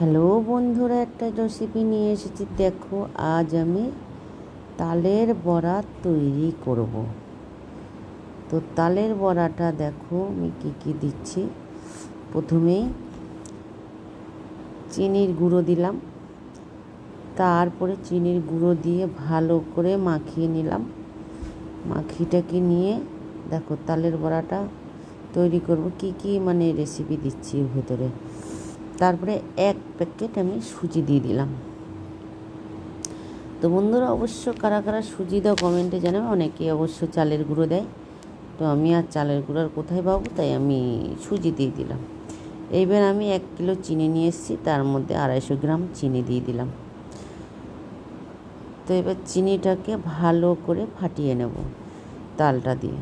Hello বন্ধুরা, একটা recipe নিয়ে এসেছি। দেখো, আজ আমি তালের বড়া তৈরি করব। তো তালের বড়াটা দেখো আমি কী কী দিচ্ছি। প্রথমেই চিনির গুঁড়ো দিলাম, তারপরে চিনির গুঁড়ো দিয়ে ভালো করে মাখিয়ে নিলাম। মাখিটাকে নিয়ে দেখো তালের বড়াটা তৈরি করব। কি কি রেসিপি দিচ্ছি এর ভেতরে। তারপরে 1 প্যাকেট আমি সুজি দিয়ে দিলাম। তো বন্ধুরা, অবশ্য কারা কারা সুজি দাও কমেন্টে জানাবে। অনেকে অবশ্য চালের গুঁড়ো দেয়, তো আমি আর চালের গুঁড়ো কোথায় পাবো, তাই আমি সুজি দিয়ে দিলাম। এইবার আমি 1 কিলো চিনি নিয়ে এসেছি, তার মধ্যে 250 গ্রাম চিনি দিয়ে দিলাম। তো এবার চিনিটাকে ভালো করে ফাটিয়ে নেব তালটা দিয়ে।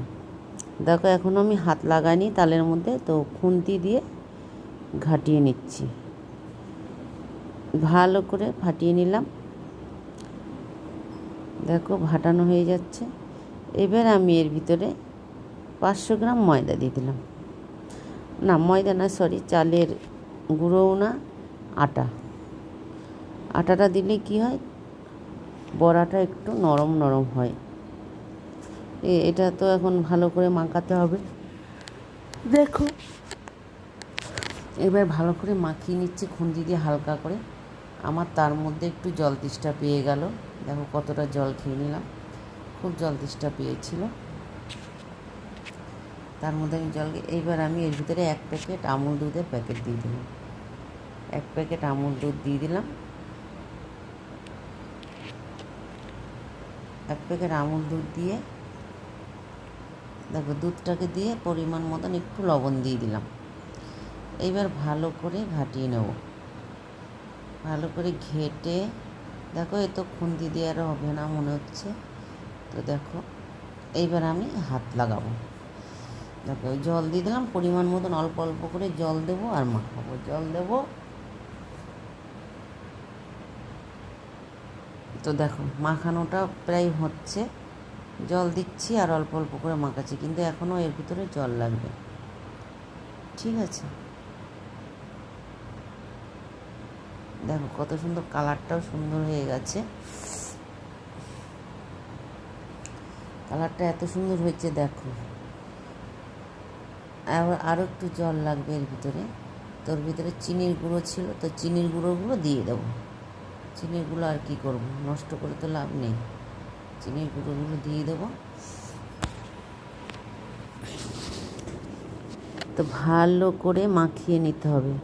দেখো, এখনও আমি হাত লাগাইনি তালের মধ্যে, তো খুন্তি দিয়ে ঘাটিয়ে নিচ্ছি। ভালো করে ফাটিয়ে নিলাম। দেখো ভাটানো হয়ে যাচ্ছে। এবার আমি এর ভিতরে 500 গ্রাম ময়দা দিয়ে দিলাম। না, ময়দা না, সরি, চালের গুঁড়োও না, আটাটা দিলে কি হয়, বড়াটা একটু নরম নরম হয়। এটা তো এখন ভালো করে মাখাতে হবে। দেখো, এবার ভালো করে মাখিয়ে নিচ্ছি খুন্তি দিয়ে হালকা করে। আমার তার মধ্যে একটু জল তেষ্টা পেয়ে গেল। দেখো কতটা জল খেয়ে নিলাম, খুব জল তেষ্টা পেয়েছিল। তার মধ্যে আমি এইবার আমি এর ভিতরে 1 প্যাকেট আমুল দুধের প্যাকেট দিয়ে দিলাম। 1 প্যাকেট আমুল দুধ দিয়ে দিলাম। 1 প্যাকেট আমুল দুধ দিয়ে দেখো দুধটাকে দিয়ে পরিমাণ মতন একটু লবণ দিয়ে দিলাম। এইবার ভালো করে ঘাটিয়ে নেব। ভালো করে ঘেটে দেখো, এ তো খুন্তি দিয়ে আর হবে না মনে হচ্ছে। তো দেখো, এইবার আমি হাত লাগাবো। দেখো জল দিয়ে দিলাম পরিমাণ মতন, অল্প অল্প করে জল দেবো আর মাখাবো। জল দেবো। তো দেখো মাখানোটা প্রায় হচ্ছে। জল দিচ্ছি আর অল্প অল্প করে মাখাচ্ছি, কিন্তু এখনও এর ভিতরে জল লাগবে। ঠিক আছে, দেখো কত সুন্দর, কালারটাও সুন্দর হয়ে গেছে। কালারটা এত সুন্দর হয়েছে দেখো। আরও একটু জল লাগবে এর ভিতরে। তোর ভিতরে চিনির গুঁড়ো ছিল, তো চিনির গুঁড়োগুলো দিয়ে দেবো। চিনির গুঁড়ো আর কি করব, নষ্ট করে তো লাভ নেই। চিনির গুঁড়োগুলো দিয়ে দেবো। তো ভালো করে মাখিয়ে নিতে হবে।